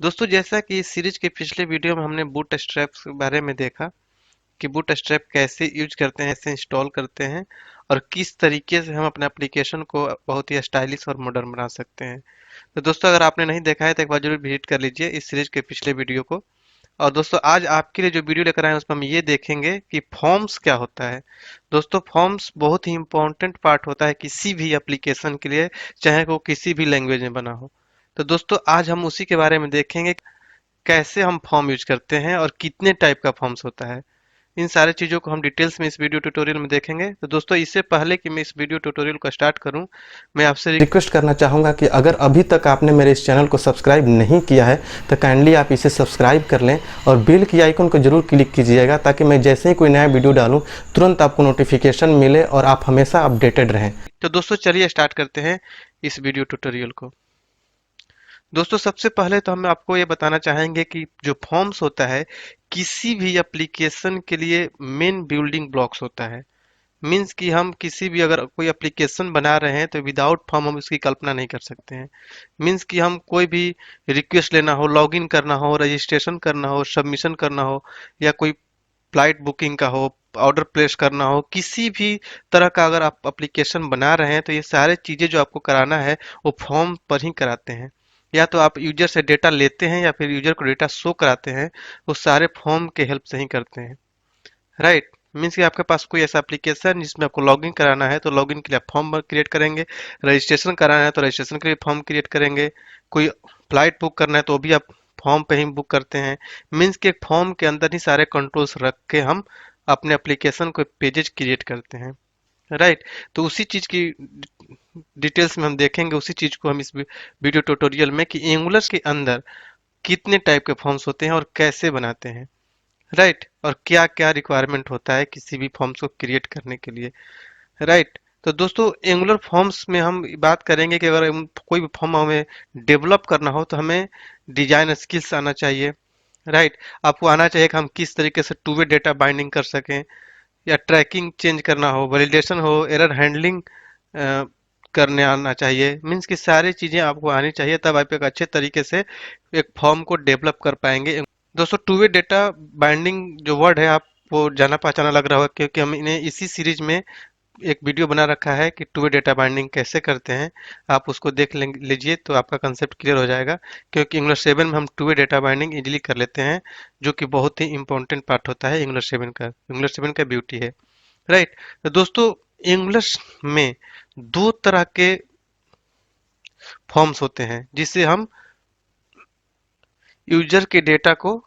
दोस्तों जैसा कि इस सीरीज के पिछले वीडियो में हमने बूटस्ट्रैप के बारे में देखा कि बूटस्ट्रैप कैसे यूज करते हैं, कैसे इंस्टॉल करते हैं और किस तरीके से हम अपने एप्लीकेशन को बहुत ही स्टाइलिश और मॉडर्न बना सकते हैं। तो दोस्तों अगर आपने नहीं देखा है तो एक बार जरूर विजिट कर लीजिए इस सीरीज के पिछले वीडियो को। और दोस्तों आज आपके लिए जो वीडियो लेकर आए हैं उसमें हम ये देखेंगे कि फॉर्म्स क्या होता है। दोस्तों फॉर्म्स बहुत ही इंपॉर्टेंट पार्ट होता है किसी भी एप्लीकेशन के लिए, चाहे वो किसी भी लैंग्वेज में बना हो। तो दोस्तों आज हम उसी के बारे में देखेंगे कैसे हम फॉर्म यूज करते हैं और कितने टाइप का फॉर्म्स होता है। इन सारे चीज़ों को हम डिटेल्स में इस वीडियो ट्यूटोरियल में देखेंगे। तो दोस्तों इससे पहले कि मैं इस वीडियो ट्यूटोरियल को स्टार्ट करूं, मैं आपसे रिक्वेस्ट करना चाहूँगा कि अगर अभी तक आपने मेरे इस चैनल को सब्सक्राइब नहीं किया है तो काइंडली आप इसे सब्सक्राइब कर लें और बेल की आइकन को जरूर क्लिक कीजिएगा ताकि मैं जैसे ही कोई नया वीडियो डालूं तुरंत आपको नोटिफिकेशन मिले और आप हमेशा अपडेटेड रहें। तो दोस्तों चलिए स्टार्ट करते हैं इस वीडियो ट्यूटोरियल को। दोस्तों सबसे पहले तो हम आपको ये बताना चाहेंगे कि जो फॉर्म्स होता है किसी भी एप्लीकेशन के लिए मेन बिल्डिंग ब्लॉक्स होता है। मीन्स कि हम किसी भी अगर कोई एप्लीकेशन बना रहे हैं तो विदाउट फॉर्म हम उसकी कल्पना नहीं कर सकते हैं। मीन्स कि हम कोई भी रिक्वेस्ट लेना हो, लॉगिन करना हो, रजिस्ट्रेशन करना हो, सबमिशन करना हो या कोई फ्लाइट बुकिंग का हो, ऑर्डर प्लेस करना हो, किसी भी तरह का अगर आप एप्लीकेशन बना रहे हैं तो ये सारे चीज़ें जो आपको कराना है वो फॉर्म पर ही कराते हैं। या तो आप यूजर से डेटा लेते हैं या फिर यूजर को डेटा शो कराते हैं, वो सारे फॉर्म के हेल्प से ही करते हैं। राइट। मीन्स कि आपके पास कोई ऐसा एप्लीकेशन जिसमें आपको लॉगिन कराना है तो लॉगिन के लिए आप फॉर्म क्रिएट करेंगे, रजिस्ट्रेशन कराना है तो रजिस्ट्रेशन के लिए फॉर्म क्रिएट करेंगे, कोई फ्लाइट बुक करना है तो भी आप फॉर्म पे ही बुक करते हैं। मीन्स कि एक फॉर्म के अंदर ही सारे कंट्रोल्स रख के हम अपने एप्लीकेशन को पेजेस क्रिएट करते हैं। राइट। तो उसी चीज की डिटेल्स में हम देखेंगे, उसी चीज को हम इस वीडियो ट्यूटोरियल में कि एंगुलर के अंदर कितने टाइप के फॉर्म्स होते हैं और कैसे बनाते हैं। राइट। और क्या क्या रिक्वायरमेंट होता है किसी भी फॉर्म्स को क्रिएट करने के लिए। राइट। तो दोस्तों एंगुलर फॉर्म्स में हम बात करेंगे कि अगर कोई भी फॉर्म हमें डेवलप करना हो तो हमें डिजाइन स्किल्स आना चाहिए। राइट। आपको आना चाहिए कि हम किस तरीके से टू वे डेटा बाइंडिंग कर सकें या ट्रैकिंग चेंज करना हो, वैलिडेशन हो, एरर हैंडलिंग करने आना चाहिए। मीन्स कि सारी चीज़ें आपको आनी चाहिए, तब आप एक अच्छे तरीके से एक फॉर्म को डेवलप कर पाएंगे। दोस्तों टू वे डेटा बाइंडिंग जो वर्ड है आपको जाना पहचाना लग रहा होगा क्योंकि हमने इसी सीरीज में एक वीडियो बना रखा है कि टू वे डेटा बाइंडिंग कैसे करते हैं। आप उसको देख लीजिए तो आपका कंसेप्ट क्लियर हो जाएगा, क्योंकि एंगुलर 7 में हम two way data binding easily कर लेते हैं, जो कि बहुत ही इंपॉर्टेंट पार्ट होता है एंगुलर 7 का ब्यूटी है। राइट। तो दोस्तों एंगुलर में दो तरह के फॉर्म्स होते हैं जिससे हम यूजर के डेटा को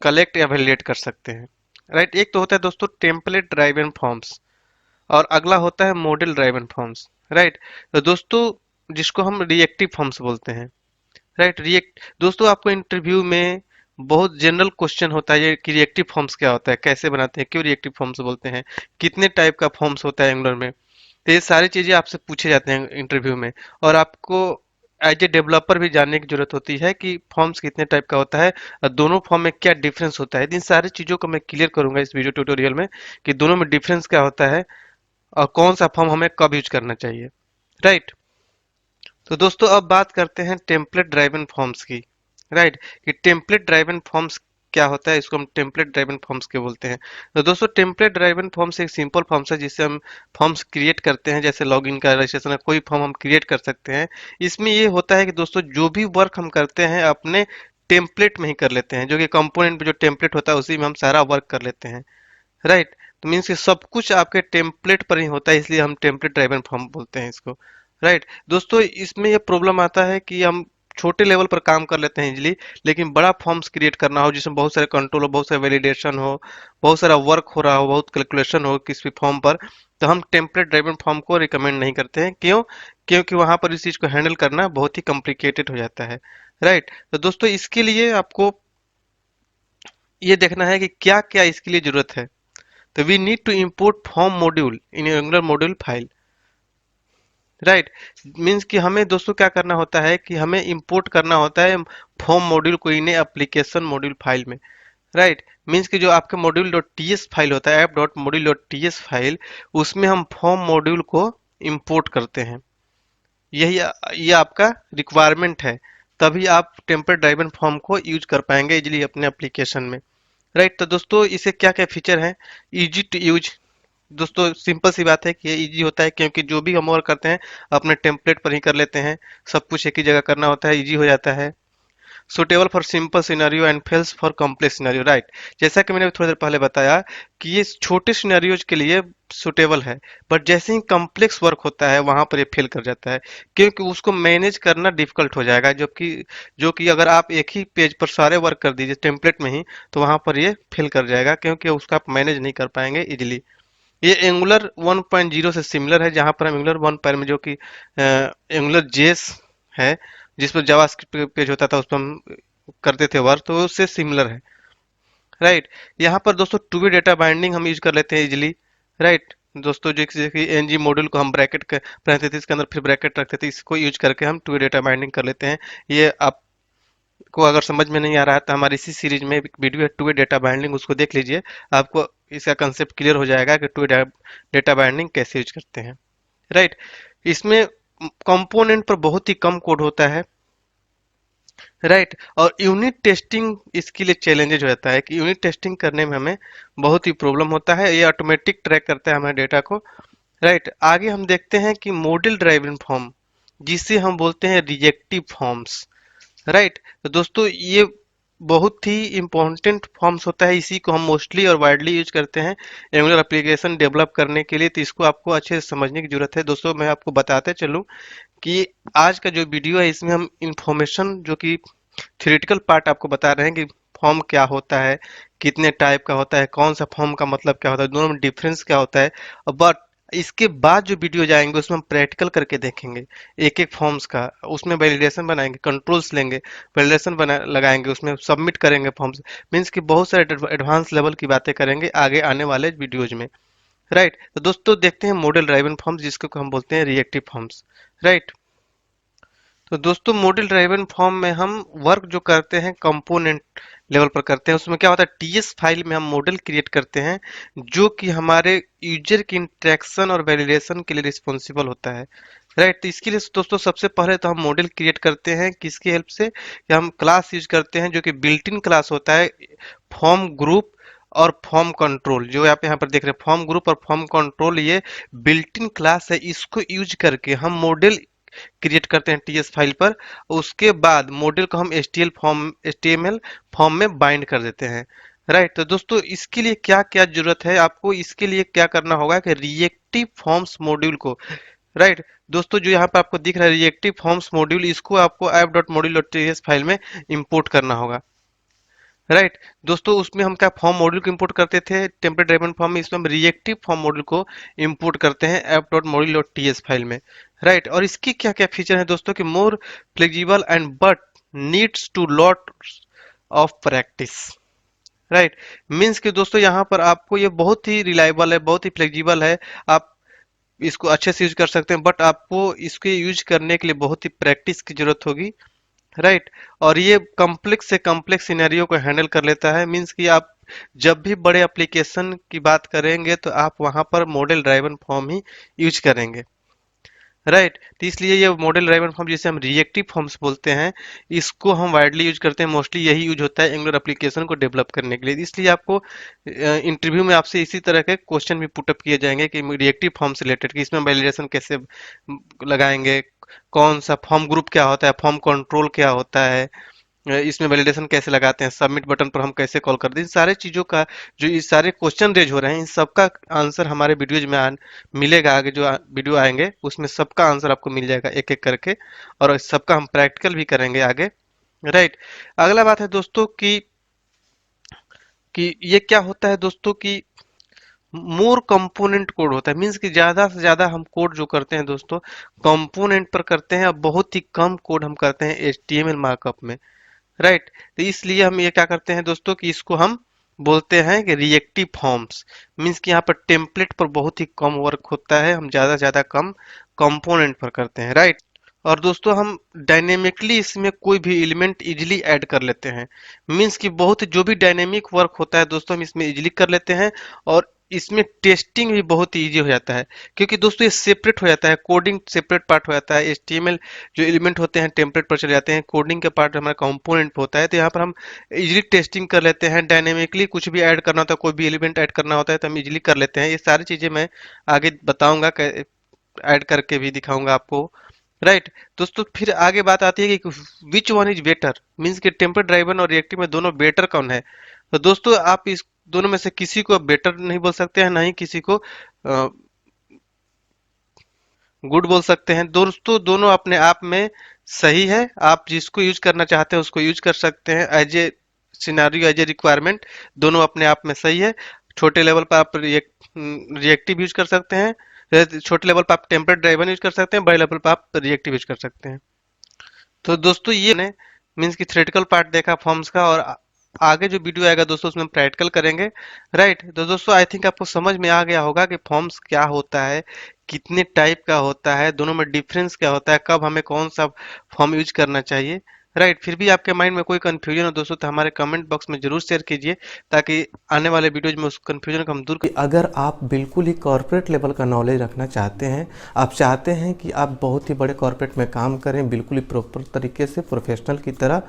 कलेक्ट या वैलिडेट कर सकते हैं। राइट। एक तो होता है दोस्तों टेम्पलेट ड्राइवन फॉर्म्स और अगला होता है मॉडल ड्राइवन फॉर्म्स। राइट। तो दोस्तों जिसको हम रिएक्टिव फॉर्म्स बोलते हैं। राइट। रिएक्ट दोस्तों आपको इंटरव्यू में बहुत जनरल क्वेश्चन होता है ये कि रिएक्टिव फॉर्म्स क्या होता है, कैसे बनाते हैं, क्यों रिएक्टिव फॉर्म्स बोलते हैं, कितने टाइप का फॉर्म्स होता है एंगुलर में। तो ये सारी चीजें आपसे पूछे जाते हैं इंटरव्यू में, और आपको एज ए डेवलपर भी जानने की जरूरत होती है कि फॉर्म्स कितने टाइप का होता है और दोनों फॉर्म में क्या डिफरेंस होता है। इन सारी चीजों को मैं क्लियर करूंगा इस वीडियो ट्यूटोरियल में कि दोनों में डिफरेंस क्या होता है और कौन सा फॉर्म हमें कब यूज करना चाहिए। राइट। तो दोस्तों अब बात करते हैं टेम्पलेट ड्राइवन फॉर्म्स की। राइट। कि टेम्पलेट ड्राइवन फॉर्म्स क्या होता है, इसको हम टेम्पलेट ड्राइवन फॉर्म्स के बोलते हैं। तो दोस्तों टेम्पलेट ड्राइवन फॉर्म्स एक सिंपल फॉर्म्स है जिससे हम फॉर्म्स क्रिएट करते हैं, जैसे लॉगिन का, रजिस्ट्रेशन का, कोई फॉर्म हम क्रिएट कर सकते हैं। इसमें ये होता है कि दोस्तों जो भी वर्क हम करते हैं अपने टेम्पलेट में ही कर लेते हैं, जो कि कंपोनेंट में जो टेम्पलेट होता है उसी में हम सारा वर्क कर लेते हैं। राइट। तो मीन्स कि सब कुछ आपके टेम्पलेट पर ही होता है, इसलिए हम टेम्पलेट ड्राइवन फॉर्म बोलते हैं इसको। राइट। दोस्तों इसमें यह प्रॉब्लम आता है कि हम छोटे लेवल पर काम कर लेते हैं इजीली, लेकिन बड़ा फॉर्म्स क्रिएट करना हो जिसमें बहुत सारे कंट्रोल हो, बहुत सारे वैलिडेशन हो, बहुत सारा वर्क हो रहा हो, बहुत कैलकुलेशन हो किसी फॉर्म पर, तो हम टेम्पलेट ड्राइवन फॉर्म को रिकमेंड नहीं करते हैं। क्यों? क्योंकि वहां पर इस चीज को हैंडल करना बहुत ही कॉम्प्लिकेटेड हो जाता है। राइट। तो दोस्तों इसके लिए आपको ये देखना है कि क्या क्या इसके लिए जरूरत है। तो we need to import form module in angular module file। Right. Means कि हमें दोस्तों क्या करना होता है कि हमें इंपोर्ट करना होता है फॉर्म मॉड्यूल को इन एप्लीकेशन मॉड्यूल फाइल में। राइट। मीन्स कि जो आपका module dot T S file होता है, app dot module dot T S file, उसमें हम फॉर्म मॉड्यूल को इंपोर्ट करते हैं। यही ये आपका रिक्वायरमेंट है तभी आप टेम्पलेट ड्राइवन फॉर्म को यूज कर पाएंगे इजिली अपने एप्लीकेशन में। राइट, तो दोस्तों इसे क्या क्या फीचर हैं। इजी टू यूज, दोस्तों सिंपल सी बात है कि ये इजी होता है क्योंकि जो भी हम वर्क करते हैं अपने टेम्पलेट पर ही कर लेते हैं, सब कुछ एक ही जगह करना होता है, इजी हो जाता है। Suitable for simple scenario and fails for complex scenario, right. जैसा कि मैंने थोड़ी देर पहले बताया कि ये छोटे सिनेरियोज के लिए सुटेबल है, बट जैसे ही कॉम्प्लेक्स वर्क होता है वहां पर ये फेल कर जाता है, क्योंकि उसको मैनेज करना डिफिकल्ट हो जाएगा। जबकि जो कि अगर आप एक ही पेज पर सारे वर्क कर दीजिए टेम्पलेट में ही, तो वहां पर ये फेल कर जाएगा क्योंकि उसका आप मैनेज नहीं कर पाएंगे इजिली। ये एंगुलर 1.0 से सिमिलर है, जहां पर हम एंगुलर 1 में जो कि एंगुलर जेएस है, जिस पर जावास्क्रिप्ट पेज होता था उस पर हम करते थे वर्क, तो उससे सिमिलर है। राइट, यहाँ पर दोस्तों टू वे डेटा बाइंडिंग हम यूज कर लेते हैं इजिली। राइट दोस्तों, जैसे कि एनजी मॉड्यूल को हम ब्रैकेट पहनते थे, इसके अंदर फिर ब्रैकेट रखते थे, इसको यूज करके हम टू वे डेटा बाइंडिंग कर लेते हैं। ये आपको अगर समझ में नहीं आ रहा है तो हमारी इसी सीरीज में एक वीडियो है टू वे डेटा बाइंडिंग, उसको देख लीजिए, आपको इसका कंसेप्ट क्लियर हो जाएगा कि टू वे डेटा बाइंडिंग कैसे यूज करते हैं। राइट, इसमें कंपोनेंट पर बहुत ही कम कोड होता है। राइट, और यूनिट टेस्टिंग इसके लिए चैलेंजेज हो जाता है कि यूनिट टेस्टिंग करने में हमें बहुत ही प्रॉब्लम होता है, ये ऑटोमेटिक ट्रैक करता है हमारे डेटा को। राइट, आगे हम देखते हैं कि मॉडल ड्राइवन फॉर्म, जिसे हम बोलते हैं रिएक्टिव फॉर्म्स। राइट, तो दोस्तों ये बहुत ही इम्पोर्टेंट फॉर्म्स होता है, इसी को हम मोस्टली और वाइडली यूज करते हैं एंगुलर एप्लीकेशन डेवलप करने के लिए, तो इसको आपको अच्छे से समझने की जरूरत है। दोस्तों मैं आपको बताते चलूं कि आज का जो वीडियो है इसमें हम इंफॉर्मेशन जो कि थ्योरेटिकल पार्ट आपको बता रहे हैं कि फॉर्म क्या होता है, कितने टाइप का होता है, कौन सा फॉर्म का मतलब क्या होता है, दोनों में डिफरेंस क्या होता है। बट इसके बाद जो वीडियो जाएंगे उसमें हम प्रैक्टिकल करके देखेंगे एक एक फॉर्म्स का, उसमें वैलिडेशन बनाएंगे, कंट्रोल्स लेंगे, वैलिडेशन बना लगाएंगे, उसमें सबमिट करेंगे फॉर्म्स। मीन्स कि बहुत सारे एडवांस लेवल की बातें करेंगे आगे आने वाले वीडियोज में। राइट, तो दोस्तों देखते हैं मॉडल ड्राइवन फॉर्म्स, जिसको हम बोलते हैं रिएक्टिव फॉर्म्स। राइट, तो दोस्तों मॉडल ड्राइवन फॉर्म में हम वर्क जो करते हैं कंपोनेंट लेवल पर करते हैं, उसमें क्या होता है टीएस फाइल में हम मॉडल क्रिएट करते हैं जो कि हमारे यूजर की इंटरेक्शन और वैलिडेशन के लिए रिस्पॉन्सिबल होता है। राइट, तो इसके लिए दोस्तों सबसे पहले तो हम मॉडल क्रिएट करते हैं किसकी हेल्प से, कि हम क्लास यूज करते हैं जो कि बिल्ट इन क्लास होता है, फॉर्म ग्रुप और फॉर्म कंट्रोल। जो आप यहाँ पर देख रहे हैं फॉर्म ग्रुप और फॉर्म कंट्रोल, ये बिल्ट इन क्लास है, इसको यूज करके हम मॉडल क्रिएट करते हैं टीएस फाइल पर। उसके बाद मॉडल को हम एचटीएमएल फॉर्म में बाइंड कर देते हैं। राइट, तो दोस्तों इसके लिए क्या क्या जरूरत है आपको, इसके लिए क्या करना होगा कि रिएक्टिव फॉर्म्स मॉड्यूल को, राइट दोस्तों जो यहाँ पे आपको दिख रहा है रिएक्टिव फॉर्म्स मॉड्यूल, इसको आपको app.module.ts फाइल में इंपोर्ट करना होगा। राइट, दोस्तों उसमें हम क्या फॉर्म मॉड्यूल को इंपोर्ट करते थे टेम्पलेट ड्राइवन फॉर्म में, इसमें हम रिएक्टिव फॉर्म मॉड्यूल को इंपोर्ट करते हैं app.module.ts फाइल में। राइट, और इसकी क्या क्या फीचर है दोस्तों, कि more flexible and but needs to lot of practice. Right, means कि दोस्तों यहाँ पर आपको ये बहुत ही रिलायबल है, बहुत ही फ्लेक्सिबल है, आप इसको अच्छे से यूज कर सकते हैं, बट आपको इसके यूज करने के लिए बहुत ही प्रैक्टिस की जरूरत होगी। राइट, और ये कॉम्प्लेक्स से कॉम्प्लेक्स सिनेरियो को हैंडल कर लेता है। मींस कि आप जब भी बड़े एप्लीकेशन की बात करेंगे तो आप वहां पर मॉडल ड्राइवन फॉर्म ही यूज करेंगे। राइट, तो इसलिए ये मॉडल ड्राइवन फॉर्म जिसे हम रिएक्टिव फॉर्म्स बोलते हैं, इसको हम वाइडली यूज करते हैं, मोस्टली यही यूज होता है एंगुलर एप्लीकेशन को डेवलप करने के लिए। इसलिए आपको इंटरव्यू में आपसे इसी तरह के क्वेश्चन भी पुटअप किए जाएंगे कि रिएक्टिव फॉर्म से रिलेटेड, कि इसमें वैलिडेशन कैसे लगाएंगे, कौन सा फॉर्म ग्रुप क्या होता है, फॉर्म कंट्रोल क्या होता है, इसमें वैलिडेशन कैसे लगाते हैं, सबमिट बटन पर हम कैसे कॉल करते हैं, इन सारे चीजों का जो ये सारे क्वेश्चन रेज हो रहे हैं इन सबका आंसर हमारे वीडियोज में मिलेगा। आगे जो वीडियो आएंगे उसमें सबका आंसर आपको मिल जाएगा एक एक करके, और सबका हम प्रैक्टिकल भी करेंगे आगे। राइट, अगला बात है दोस्तों कि ये क्या होता है दोस्तों कि मोर कंपोनेंट कोड होता है। मीन्स कि ज्यादा से ज्यादा हम कोड जो करते हैं दोस्तों कंपोनेंट पर करते हैं, और बहुत ही कम कोड हम करते हैं एचटीएमएल मार्कअप में। राइट, तो इसलिए हम ये क्या करते हैं दोस्तों कि इसको हम बोलते हैं कि रिएक्टिव फॉर्म्स। मीन्स कि यहाँ पर टेम्पलेट पर बहुत ही कम वर्क होता है, हम ज्यादा से ज्यादा कम कंपोनेंट पर करते हैं। राइट, और दोस्तों हम डायनेमिकली इसमें कोई भी एलिमेंट इजिली ऐड कर लेते हैं। मीन्स कि बहुत जो भी डायनेमिक वर्क होता है दोस्तों हम इसमें इजिली कर लेते हैं, और इसमें टेस्टिंग भी बहुत इजी हो जाता है, क्योंकि दोस्तों ये सेपरेट हो जाता है, कोडिंग सेपरेट पार्ट हो जाता है, एचटीएमएल जो एलिमेंट होते हैं टेम्पलेट पर चले जाते हैं, कोडिंग का पार्ट हमारा कंपोनेंट होता है। तो यहाँ पर हम इजीली टेस्टिंग कर लेते हैं, डायनेमिकली कुछ भी ऐड करना होता है, कोई भी एलिमेंट ऐड करना होता है तो हम इजीली कर लेते हैं। ये सारी चीजें मैं आगे बताऊंगा, ऐड करके भी दिखाऊंगा आपको। राइट दोस्तों, फिर आगे बात आती है कि which one is better, means कि टेम्पलेट ड्राइवन और रिएक्टिव में दोनों बेटर कौन है। तो दोस्तों आप इस दोनों में से किसी को बेटर नहीं बोल सकते हैं, ना ही किसी को गुड बोल सकते हैं। दोस्तों दोनों अपने आप में सही है, आप जिसको यूज करना चाहते हैं उसको यूज कर सकते हैं, as a scenario, as a requirement दोनों अपने आप में सही है। छोटे लेवल पर आप रिएक्टिव यूज कर सकते हैं, छोटे लेवल पर आप टेम्पलेट ड्राइवन यूज कर सकते हैं, बड़े लेवल पर आप रिएक्टिव यूज कर सकते हैं। तो दोस्तों ये ने मीन्स की थ्योरेटिकल पार्ट देखा फॉर्म्स का, और आगे जो वीडियो आएगा दोस्तों उसमें हम प्रैक्टिकल करेंगे। राइट तो दोस्तों आई थिंक आपको समझ में आ गया होगा कि फॉर्म्स क्या होता है, कितने टाइप का होता है, दोनों में डिफरेंस क्या होता है, कब हमें कौन सा फॉर्म यूज करना चाहिए। राइट फिर भी आपके माइंड में कोई कंफ्यूजन हो दोस्तों तो हमारे कमेंट बॉक्स में जरूर शेयर कीजिए, ताकि आने वाले वीडियोज में उस कंफ्यूजन को हम दूर कर। अगर आप बिल्कुल ही कॉर्पोरेट लेवल का नॉलेज रखना चाहते हैं, आप चाहते हैं कि आप बहुत ही बड़े कॉर्पोरेट में काम करें बिल्कुल ही प्रॉपर तरीके से, प्रोफेशनल की तरह,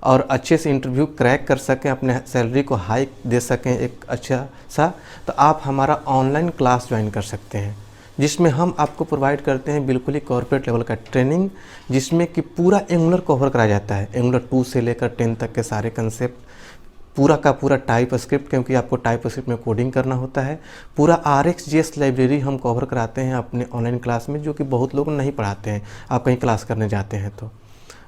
और अच्छे से इंटरव्यू क्रैक कर सकें, अपने सैलरी को हाइक दे सकें एक अच्छा सा, तो आप हमारा ऑनलाइन क्लास ज्वाइन कर सकते हैं, जिसमें हम आपको प्रोवाइड करते हैं बिल्कुल ही कॉर्पोरेट लेवल का ट्रेनिंग, जिसमें कि पूरा एंगुलर कवर कराया जाता है। एंगुलर 2 से लेकर 10 तक के सारे कंसेप्ट, पूरा का पूरा टाइप स्क्रिप्ट, क्योंकि आपको टाइप स्क्रिप्ट में कोडिंग करना होता है। पूरा RxJS लाइब्रेरी हम कवर कराते हैं अपने ऑनलाइन क्लास में, जो कि बहुत लोग नहीं पढ़ाते हैं। आप कहीं क्लास करने जाते हैं तो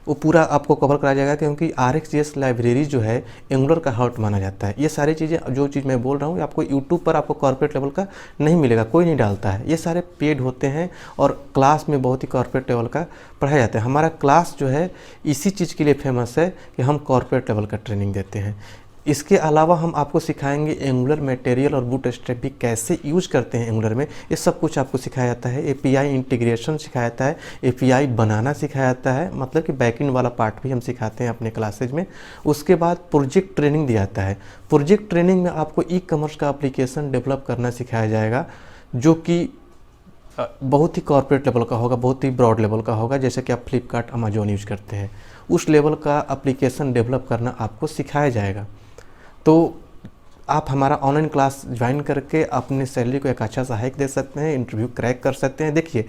वो पूरा आपको कवर कराया जाएगा, क्योंकि RxJS लाइब्रेरी जो है एंगुलर का हार्ट माना जाता है। ये सारी चीज़ें जो चीज़ मैं बोल रहा हूँ आपको यूट्यूब पर आपको कॉर्पोरेट लेवल का नहीं मिलेगा, कोई नहीं डालता है। ये सारे पेड होते हैं और क्लास में बहुत ही कॉर्पोरेट लेवल का पढ़ाया जाता है। हमारा क्लास जो है इसी चीज़ के लिए फेमस है कि हम कॉर्पोरेट लेवल का ट्रेनिंग देते हैं। इसके अलावा हम आपको सिखाएंगे एंगुलर मटेरियल और बूटस्ट्रैप भी कैसे यूज करते हैं एंगुलर में, ये सब कुछ आपको सिखाया जाता है। API इंटीग्रेशन सिखाया जाता है, API बनाना सिखाया जाता है, मतलब कि बैकएंड वाला पार्ट भी हम सिखाते हैं अपने क्लासेज में। उसके बाद प्रोजेक्ट ट्रेनिंग दिया जाता है। प्रोजेक्ट ट्रेनिंग में आपको ई-कॉमर्स का एप्लीकेशन डेवलप करना सिखाया जाएगा, जो कि बहुत ही कॉर्पोरेट लेवल का होगा, बहुत ही ब्रॉड लेवल का होगा। जैसे कि आप फ्लिपकार्ट, अमेजोन यूज करते हैं, उस लेवल का एप्लीकेशन डेवलप करना आपको सिखाया जाएगा। तो आप हमारा ऑनलाइन क्लास ज्वाइन करके अपने सैलरी को एक अच्छा सा हाइक दे सकते हैं, इंटरव्यू क्रैक कर सकते हैं। देखिए,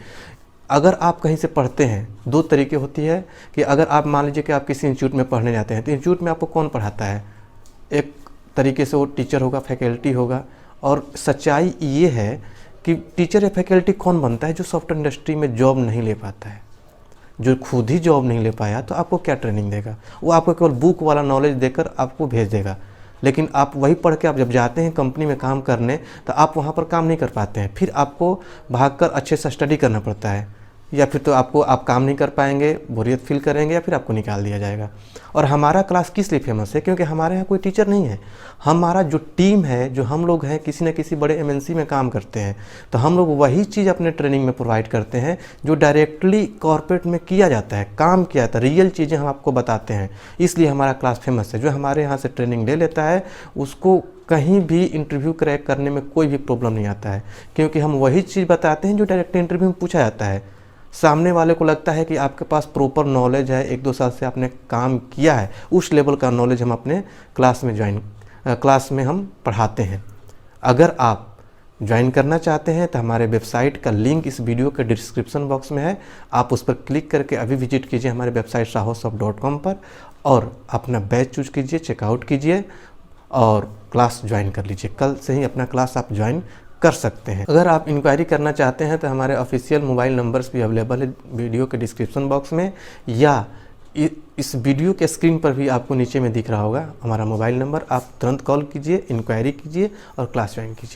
अगर आप कहीं से पढ़ते हैं, दो तरीके होती है कि अगर आप मान लीजिए कि आप किसी इंस्टीट्यूट में पढ़ने जाते हैं, तो इंस्टीट्यूट में आपको कौन पढ़ाता है, एक तरीके से वो टीचर होगा, फैकल्टी होगा। और सच्चाई ये है कि टीचर या फैकल्टी कौन बनता है, जो सॉफ्टवेयर इंडस्ट्री में जॉब नहीं ले पाता है, जो खुद ही जॉब नहीं ले पाया, तो आपको क्या ट्रेनिंग देगा। वो आपको केवल बुक वाला नॉलेज देकर आपको भेज देगा, लेकिन आप वही पढ़ के आप जब जाते हैं कंपनी में काम करने, तो आप वहाँ पर काम नहीं कर पाते हैं। फिर आपको भागकर अच्छे से स्टडी करना पड़ता है, या फिर तो आप काम नहीं कर पाएंगे, बोरियत फील करेंगे, या फिर आपको निकाल दिया जाएगा। और हमारा क्लास किस लिए फेमस है, क्योंकि हमारे यहाँ कोई टीचर नहीं है। हमारा जो टीम है, जो हम लोग हैं, किसी न किसी बड़े MNC में काम करते हैं, तो हम लोग वही चीज़ अपने ट्रेनिंग में प्रोवाइड करते हैं जो डायरेक्टली कॉर्पोरेट में किया जाता है, काम किया जाता है, रियल चीज़ें हम आपको बताते हैं। इसलिए हमारा क्लास फेमस है। जो हमारे यहाँ से ट्रेनिंग ले लेता है उसको कहीं भी इंटरव्यू क्रैक करने में कोई भी प्रॉब्लम नहीं आता है, क्योंकि हम वही चीज़ बताते हैं जो डायरेक्ट इंटरव्यू में पूछा जाता है। सामने वाले को लगता है कि आपके पास प्रॉपर नॉलेज है, 1-2 साल से आपने काम किया है, उस लेवल का नॉलेज हम अपने क्लास में हम पढ़ाते हैं। अगर आप ज्वाइन करना चाहते हैं तो हमारे वेबसाइट का लिंक इस वीडियो के डिस्क्रिप्शन बॉक्स में है, आप उस पर क्लिक करके अभी विजिट कीजिए हमारे वेबसाइट sahosoft.com पर, और अपना बैच चूज कीजिए, चेकआउट कीजिए और क्लास ज्वाइन कर लीजिए। कल से ही अपना क्लास आप ज्वाइन कर सकते हैं। अगर आप इंक्वायरी करना चाहते हैं तो हमारे ऑफिशियल मोबाइल नंबर्स भी अवेलेबल है वीडियो के डिस्क्रिप्शन बॉक्स में, या इस वीडियो के स्क्रीन पर भी आपको नीचे में दिख रहा होगा हमारा मोबाइल नंबर। आप तुरंत कॉल कीजिए, इंक्वायरी कीजिए और क्लास ज्वाइन कीजिए।